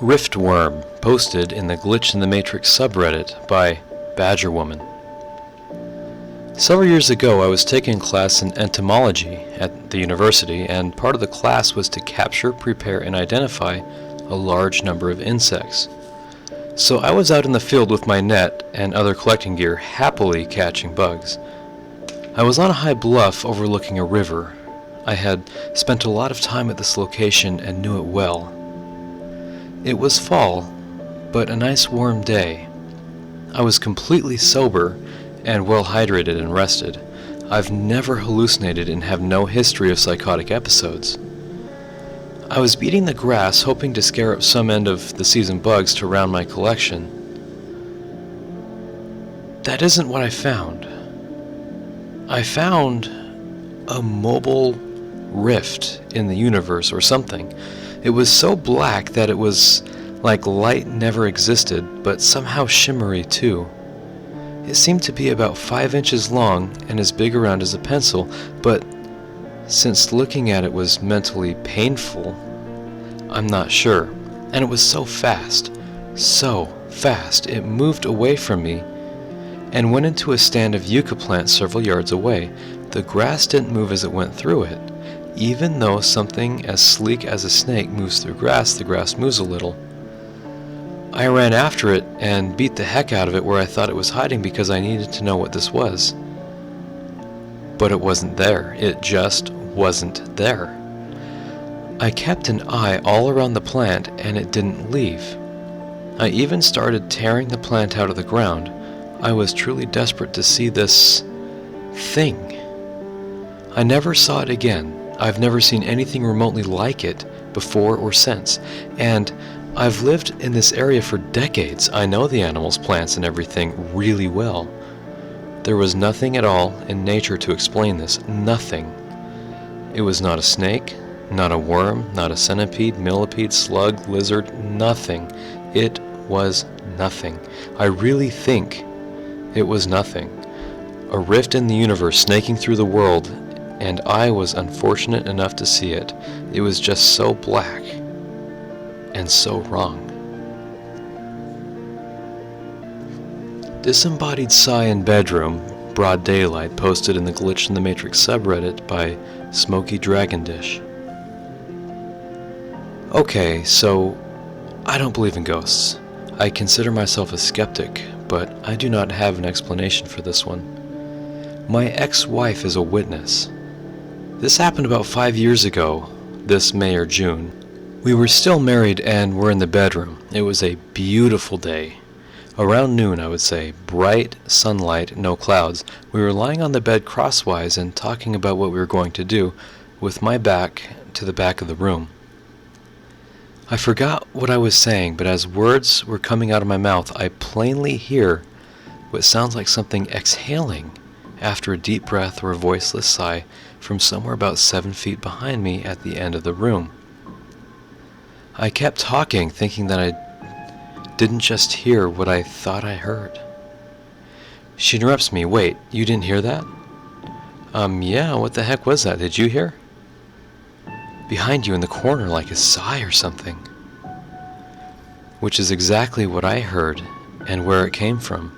Riftworm, posted in the Glitch in the Matrix subreddit by Badger Woman. Several years ago, I was taking a class in entomology at the university, and part of the class was to capture, prepare, and identify a large number of insects. So I was out in the field with my net and other collecting gear, happily catching bugs. I was on a high bluff overlooking a river. I had spent a lot of time at this location and knew it well. It was fall, but a nice warm day. I was completely sober and well hydrated and rested. I've never hallucinated and have no history of psychotic episodes. I was beating the grass, hoping to scare up some end of the season bugs to round my collection. That isn't what I found. I found a mobile rift in the universe or something. It was so black that it was like light never existed, but somehow shimmery too. It seemed to be about 5 inches long and as big around as a pencil, but since looking at it was mentally painful, I'm not sure. And it was so fast, it moved away from me and went into a stand of yucca plants several yards away. The grass didn't move as it went through it. Even though something as sleek as a snake moves through grass, the grass moves a little. I ran after it and beat the heck out of it where I thought it was hiding because I needed to know what this was. But it wasn't there. It just wasn't there. I kept an eye all around the plant and it didn't leave. I even started tearing the plant out of the ground. I was truly desperate to see this thing. I never saw it again. I've never seen anything remotely like it before or since, and I've lived in this area for decades. I know the animals, plants, and everything really well. There was nothing at all in nature to explain this. Nothing. It was not a snake, not a worm, not a centipede, millipede, slug, lizard, nothing. It was nothing. I really think it was nothing. A rift in the universe snaking through the world, and I was unfortunate enough to see it. It was just so black and so wrong. Disembodied sigh in bedroom, broad daylight, posted in the Glitch in the Matrix subreddit by Smoky Dragon Dish. Okay, so I don't believe in ghosts. I consider myself a skeptic, but I do not have an explanation for this one. My ex-wife is a witness. This happened about 5 years ago, this May or June. We were still married and were in the bedroom. It was a beautiful day. Around noon, I would say. Bright sunlight, no clouds. We were lying on the bed crosswise and talking about what we were going to do, with my back to the back of the room. I forgot what I was saying, but as words were coming out of my mouth, I plainly hear what sounds like something exhaling after a deep breath or a voiceless sigh from somewhere about 7 feet behind me at the end of the room. I kept talking, thinking that I didn't just hear what I thought I heard. She interrupts me. Wait, you didn't hear that? Yeah, what the heck was that? Did you hear? Behind you in the corner, like a sigh or something. Which is exactly what I heard and where it came from.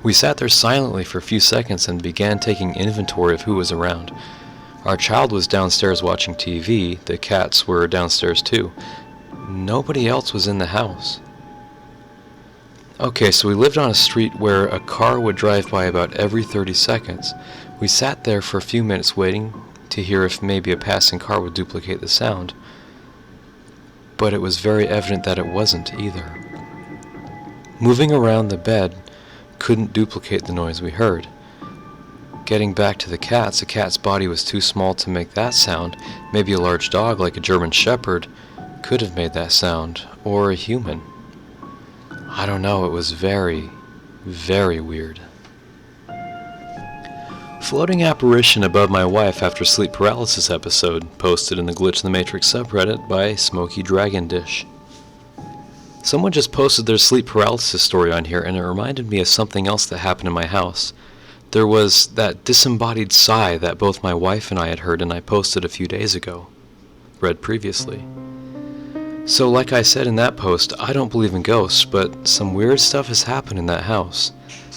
We sat there silently for a few seconds and began taking inventory of who was around. Our child was downstairs watching TV. The cats were downstairs too. Nobody else was in the house. Okay, so we lived on a street where a car would drive by about every 30 seconds. We sat there for a few minutes waiting to hear if maybe a passing car would duplicate the sound. But it was very evident that it wasn't either. Moving around the bed couldn't duplicate the noise we heard. Getting back to the cats, a cat's body was too small to make that sound. Maybe a large dog like a German Shepherd could have made that sound, or a human. I don't know, it was very, very weird. Floating apparition above my wife after sleep paralysis episode, posted in the Glitch in the Matrix subreddit by Smoky Dragon Dish. Someone just posted their sleep paralysis story on here, and it reminded me of something else that happened in my house. There was that disembodied sigh that both my wife and I had heard, and I posted a few days ago, read previously. So like I said in that post, I don't believe in ghosts, but some weird stuff has happened in that house.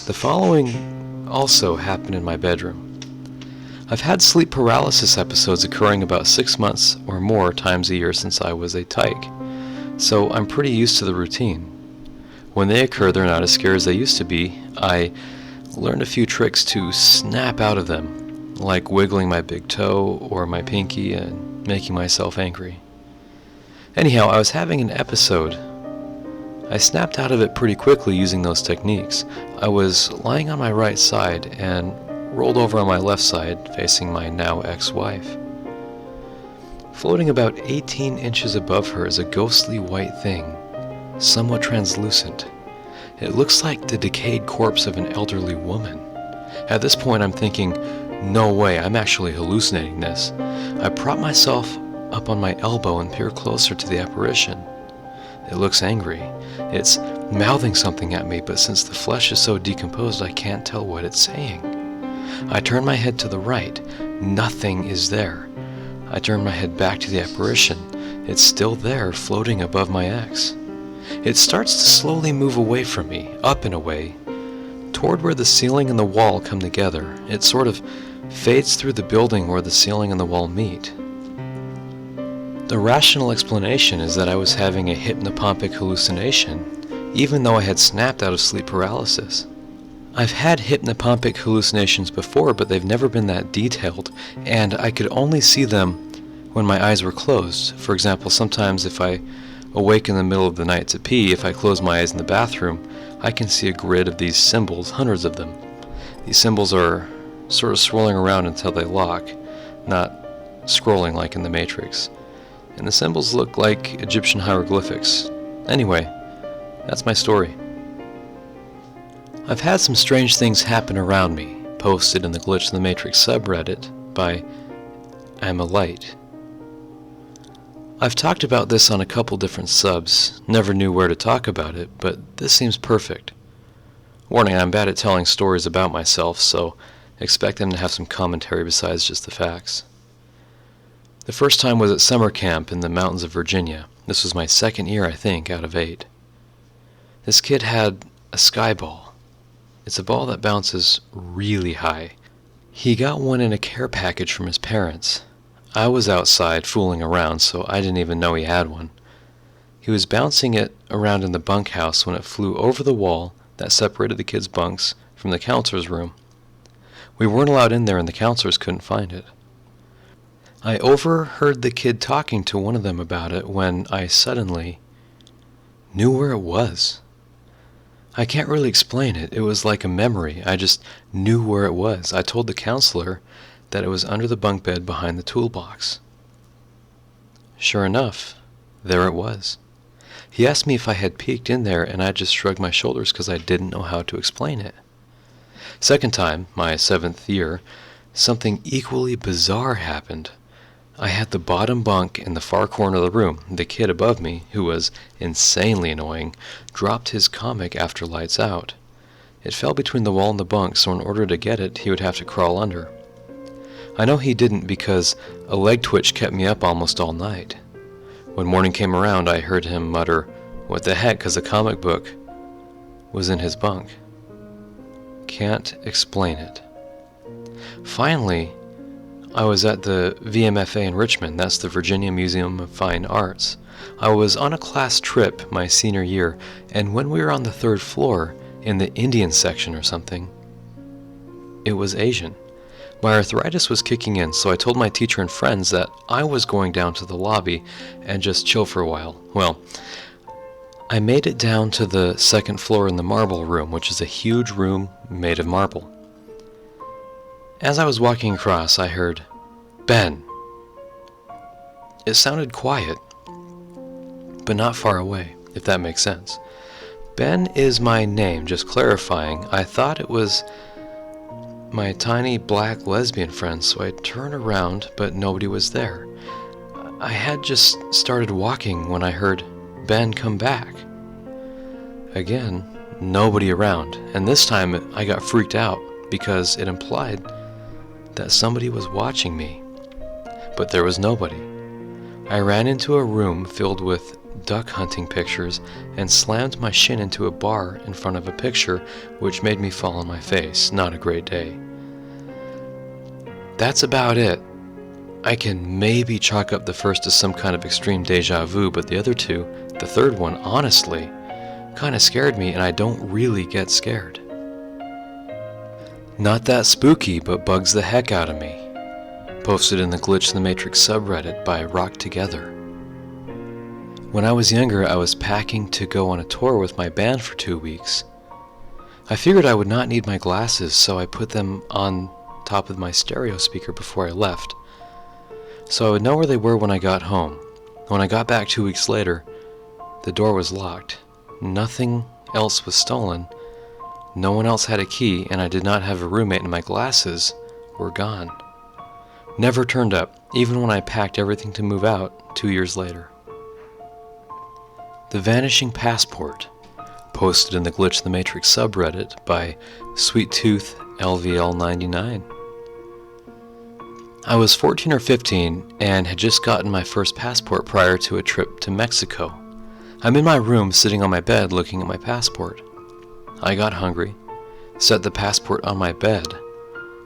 The following also happened in my bedroom. I've had sleep paralysis episodes occurring about 6 months or more times a year since I was a tyke, so I'm pretty used to the routine. When they occur, they're not as scary as they used to be. I learned a few tricks to snap out of them, like wiggling my big toe or my pinky and making myself angry. Anyhow, I was having an episode. I snapped out of it pretty quickly using those techniques. I was lying on my right side and rolled over on my left side, facing my now ex-wife. Floating about 18 inches above her is a ghostly white thing, somewhat translucent. It looks like the decayed corpse of an elderly woman. At this point, I'm thinking, no way, I'm actually hallucinating this. I prop myself up on my elbow and peer closer to the apparition. It looks angry. It's mouthing something at me, but since the flesh is so decomposed, I can't tell what it's saying. I turn my head to the right. Nothing is there. I turn my head back to the apparition. It's still there, floating above my ex. It starts to slowly move away from me, up and away, toward where the ceiling and the wall come together. It sort of fades through the building where the ceiling and the wall meet. The rational explanation is that I was having a hypnopompic hallucination, even though I had snapped out of sleep paralysis. I've had hypnopompic hallucinations before, but they've never been that detailed, and I could only see them when my eyes were closed. For example, sometimes if I awake in the middle of the night to pee, if I close my eyes in the bathroom, I can see a grid of these symbols, hundreds of them. These symbols are sort of swirling around until they lock, not scrolling like in the Matrix. And the symbols look like Egyptian hieroglyphics. Anyway, that's my story. I've had some strange things happen around me, posted in the Glitch in the Matrix subreddit by I'm a Light. I've talked about this on a couple different subs, never knew where to talk about it, but this seems perfect. Warning, I'm bad at telling stories about myself, so expect them to have some commentary besides just the facts. The first time was at summer camp in the mountains of Virginia. This was my second year, I think, out of 8. This kid had a sky ball. It's a ball that bounces really high. He got one in a care package from his parents. I was outside fooling around, so I didn't even know he had one. He was bouncing it around in the bunkhouse when it flew over the wall that separated the kids' bunks from the counselor's room. We weren't allowed in there and the counselors couldn't find it. I overheard the kid talking to one of them about it when I suddenly knew where it was. I can't really explain it. It was like a memory. I just knew where it was. I told the counselor that it was under the bunk bed behind the toolbox. Sure enough, there it was. He asked me if I had peeked in there, and I just shrugged my shoulders because I didn't know how to explain it. Second time, my 7th year, something equally bizarre happened. I had the bottom bunk in the far corner of the room. The kid above me, who was insanely annoying, dropped his comic after lights out. It fell between the wall and the bunk, so in order to get it, he would have to crawl under. I know he didn't because a leg twitch kept me up almost all night. When morning came around, I heard him mutter, "What the heck," because the comic book was in his bunk. Can't explain it. Finally, I was at the VMFA in Richmond, that's the Virginia Museum of Fine Arts. I was on a class trip my senior year, and when we were on the 3rd floor, in the Indian section or something, it was Asian. My arthritis was kicking in, so I told my teacher and friends that I was going down to the lobby and just chill for a while. Well, I made it down to the 2nd floor in the marble room, which is a huge room made of marble. As I was walking across, I heard, "Ben." It sounded quiet, but not far away, if that makes sense. Ben is my name, just clarifying. I thought it was my tiny black lesbian friend, so I turned around, but nobody was there. I had just started walking when I heard, "Ben, come back." Again, nobody around, and this time I got freaked out because it implied that somebody was watching me, but there was nobody. I ran into a room filled with duck hunting pictures and slammed my shin into a bar in front of a picture, which made me fall on my face. Not a great day. That's about it. I can maybe chalk up the first as some kind of extreme deja vu, but the other two, the third one, honestly, kind of scared me, and I don't really get scared. Not that spooky, but bugs the heck out of me. Posted in the Glitch in the Matrix subreddit by Rock Together. When I was younger, I was packing to go on a tour with my band for 2 weeks. I figured I would not need my glasses, so I put them on top of my stereo speaker before I left, so I would know where they were when I got home. When I got back 2 weeks later, the door was locked. Nothing else was stolen. No one else had a key, and I did not have a roommate, and my glasses were gone. Never turned up, even when I packed everything to move out 2 years later. The Vanishing Passport, posted in the Glitch in the Matrix subreddit by Sweet Tooth LVL99. I was 14 or 15 and had just gotten my first passport prior to a trip to Mexico. I'm in my room sitting on my bed looking at my passport. I got hungry, set the passport on my bed,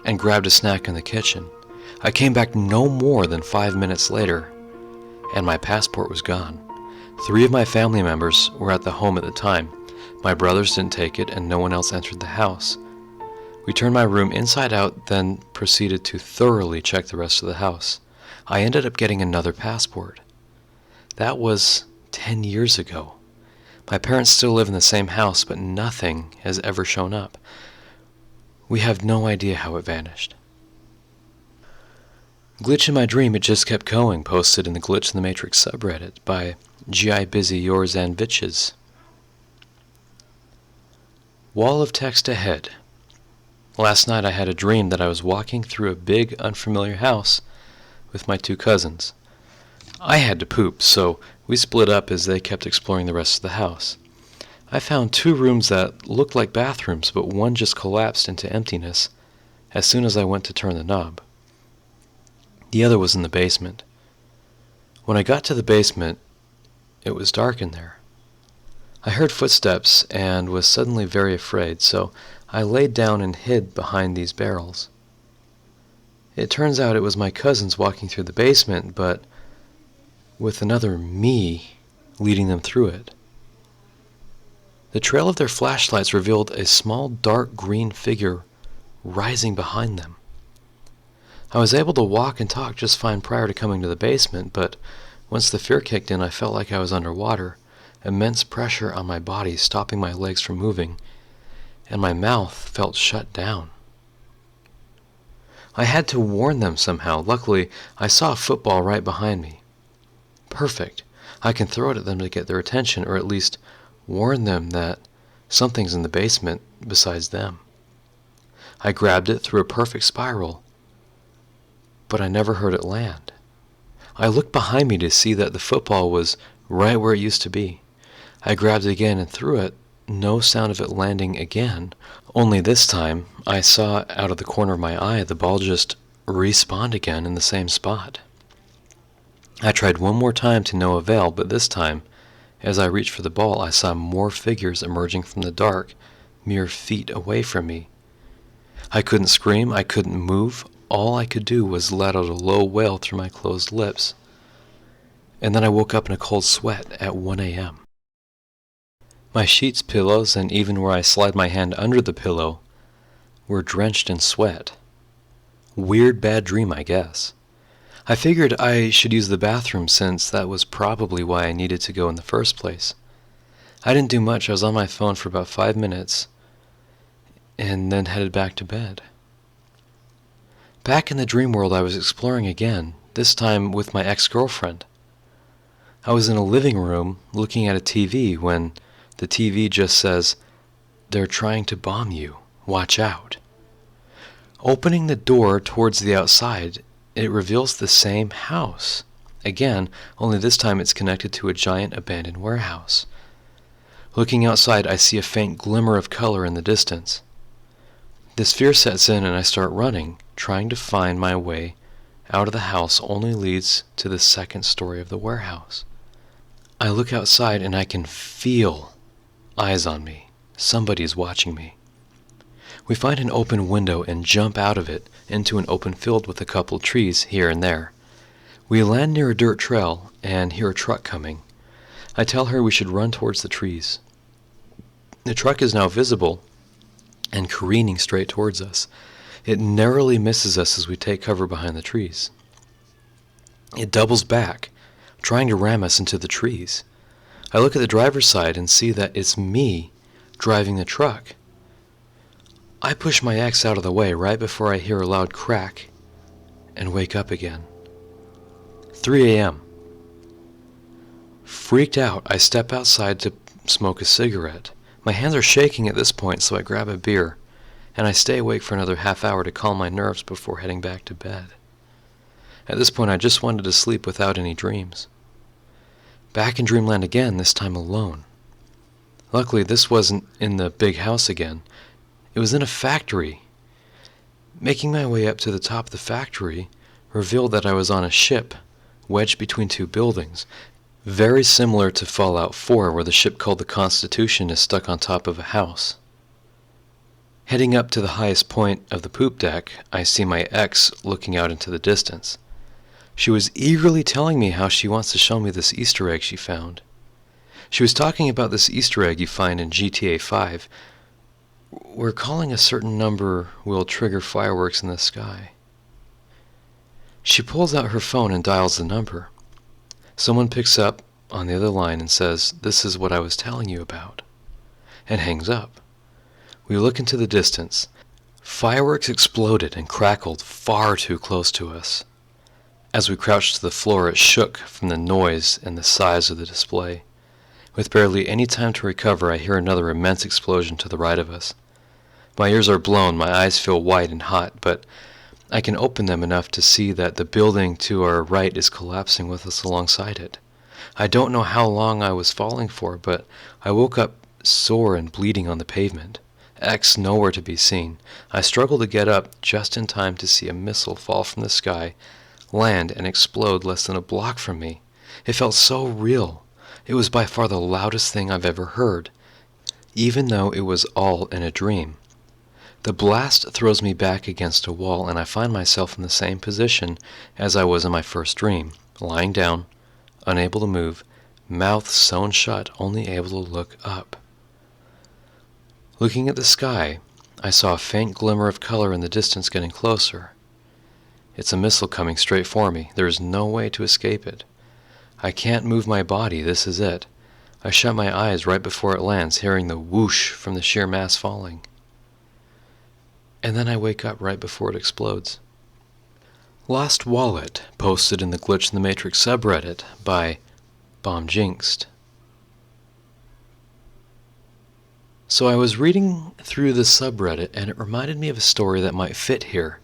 and grabbed a snack in the kitchen. I came back no more than 5 minutes later, and my passport was gone. 3 of my family members were at the home at the time. My brothers didn't take it, and no one else entered the house. We turned my room inside out, then proceeded to thoroughly check the rest of the house. I ended up getting another passport. That was 10 years ago. My parents still live in the same house, but nothing has ever shown up. We have no idea how it vanished. Glitch in my dream, it just kept going, posted in the Glitch in the Matrix subreddit by G.I. Busy Yours and Bitches. Wall of text ahead. Last night I had a dream that I was walking through a big, unfamiliar house with my 2 cousins. I had to poop, so we split up as they kept exploring the rest of the house. I found 2 rooms that looked like bathrooms, but one just collapsed into emptiness as soon as I went to turn the knob. The other was in the basement. When I got to the basement, it was dark in there. I heard footsteps and was suddenly very afraid, so I laid down and hid behind these barrels. It turns out it was my cousins walking through the basement, but with another me leading them through it. The trail of their flashlights revealed a small dark green figure rising behind them. I was able to walk and talk just fine prior to coming to the basement, but once the fear kicked in, I felt like I was underwater, immense pressure on my body stopping my legs from moving, and my mouth felt shut down. I had to warn them somehow. Luckily, I saw a football right behind me. Perfect. I can throw it at them to get their attention, or at least warn them that something's in the basement besides them. I grabbed it through a perfect spiral, but I never heard it land. I looked behind me to see that the football was right where it used to be. I grabbed it again and threw it. No sound of it landing again, only this time I saw out of the corner of my eye the ball just respawned again in the same spot. I tried one more time to no avail, but this time, as I reached for the ball, I saw more figures emerging from the dark, mere feet away from me. I couldn't scream, I couldn't move. All I could do was let out a low wail through my closed lips. And then I woke up in a cold sweat at 1 a.m. My sheets, pillows, and even where I slide my hand under the pillow were drenched in sweat. Weird bad dream, I guess. I figured I should use the bathroom since that was probably why I needed to go in the first place. I didn't do much. I was on my phone for about 5 minutes and then headed back to bed. Back in the dream world, I was exploring again, this time with my ex-girlfriend. I was in a living room looking at a TV when the TV just says, "They're trying to bomb you. Watch out." Opening the door towards the outside, it reveals the same house. Again, only this time it's connected to a giant abandoned warehouse. Looking outside, I see a faint glimmer of color in the distance. This fear sets in and I start running. Trying to find my way out of the house only leads to the second story of the warehouse. I look outside and I can feel eyes on me. Somebody's watching me. We find an open window and jump out of it into an open field with a couple trees here and there. We land near a dirt trail and hear a truck coming. I tell her we should run towards the trees. The truck is now visible and careening straight towards us. It narrowly misses us as we take cover behind the trees. It doubles back, trying to ram us into the trees. I look at the driver's side and see that it's me driving the truck. I push my ex out of the way right before I hear a loud crack and wake up again. 3 a.m. Freaked out, I step outside to smoke a cigarette. My hands are shaking at this point, so I grab a beer, and I stay awake for another half hour to calm my nerves before heading back to bed. At this point, I just wanted to sleep without any dreams. Back in dreamland again, this time alone. Luckily, this wasn't in the big house again. It was in a factory. Making my way up to the top of the factory revealed that I was on a ship wedged between two buildings, very similar to Fallout 4, where the ship called the Constitution is stuck on top of a house. Heading up to the highest point of the poop deck, I see my ex looking out into the distance. She was eagerly telling me how she wants to show me this Easter egg she found. She was talking about this Easter egg you find in GTA 5, where calling a certain number will trigger fireworks in the sky. She pulls out her phone and dials the number. Someone picks up on the other line and says, "This is what I was telling you about," and hangs up. We look into the distance. Fireworks exploded and crackled far too close to us. As we crouched to the floor, it shook from the noise and the size of the display. With barely any time to recover, I hear another immense explosion to the right of us. My ears are blown, my eyes feel white and hot, but I can open them enough to see that the building to our right is collapsing with us alongside it. I don't know how long I was falling for, but I woke up sore and bleeding on the pavement. X nowhere to be seen. I struggle to get up just in time to see a missile fall from the sky, land, and explode less than a block from me. It felt so real. It was by far the loudest thing I've ever heard, even though it was all in a dream. The blast throws me back against a wall, and I find myself in the same position as I was in my first dream, lying down, unable to move, mouth sewn shut, only able to look up. Looking at the sky, I saw a faint glimmer of color in the distance getting closer. It's a missile coming straight for me. There is no way to escape it. I can't move my body. This is it. I shut my eyes right before it lands, hearing the whoosh from the sheer mass falling. And then I wake up right before it explodes. Lost Wallet, posted in the Glitch in the Matrix subreddit by BombJinxed. So I was reading through the subreddit, and it reminded me of a story that might fit here.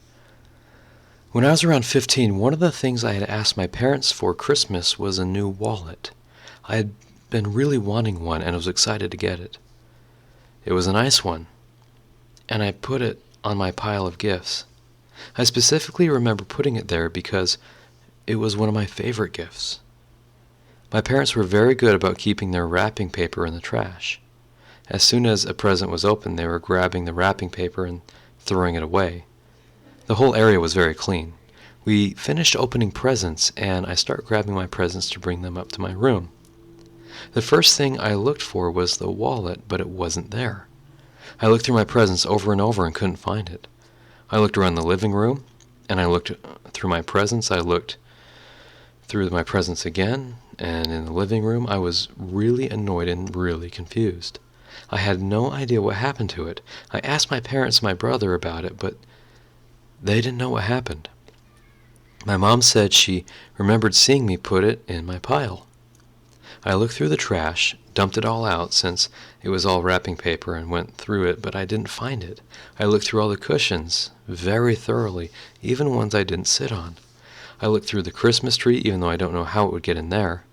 When I was around 15, one of the things I had asked my parents for Christmas was a new wallet. I had been really wanting one and was excited to get it. It was a nice one, and I put it on my pile of gifts. I specifically remember putting it there because it was one of my favorite gifts. My parents were very good about keeping their wrapping paper in the trash. As soon as a present was opened, they were grabbing the wrapping paper and throwing it away. The whole area was very clean. We finished opening presents, and I started grabbing my presents to bring them up to my room. The first thing I looked for was the wallet, but it wasn't there. I looked through my presents over and over and couldn't find it. I looked around the living room, and I looked through my presents. I looked through my presents again, and in the living room, I was really annoyed and really confused. I had no idea what happened to it. I asked my parents and my brother about it, but they didn't know what happened. My mom said she remembered seeing me put it in my pile. I looked through the trash, dumped it all out since it was all wrapping paper, and went through it, but I didn't find it. I looked through all the cushions very thoroughly, even ones I didn't sit on. I looked through the Christmas tree, even though I don't know how it would get in there.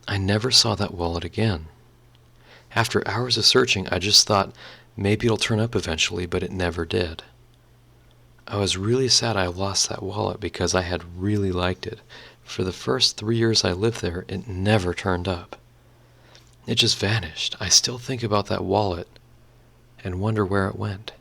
I never saw that wallet again. After hours of searching, I just thought maybe it'll turn up eventually, but it never did. I was really sad I lost that wallet because I had really liked it. For the first 3 years I lived there, it never turned up. It just vanished. I still think about that wallet and wonder where it went.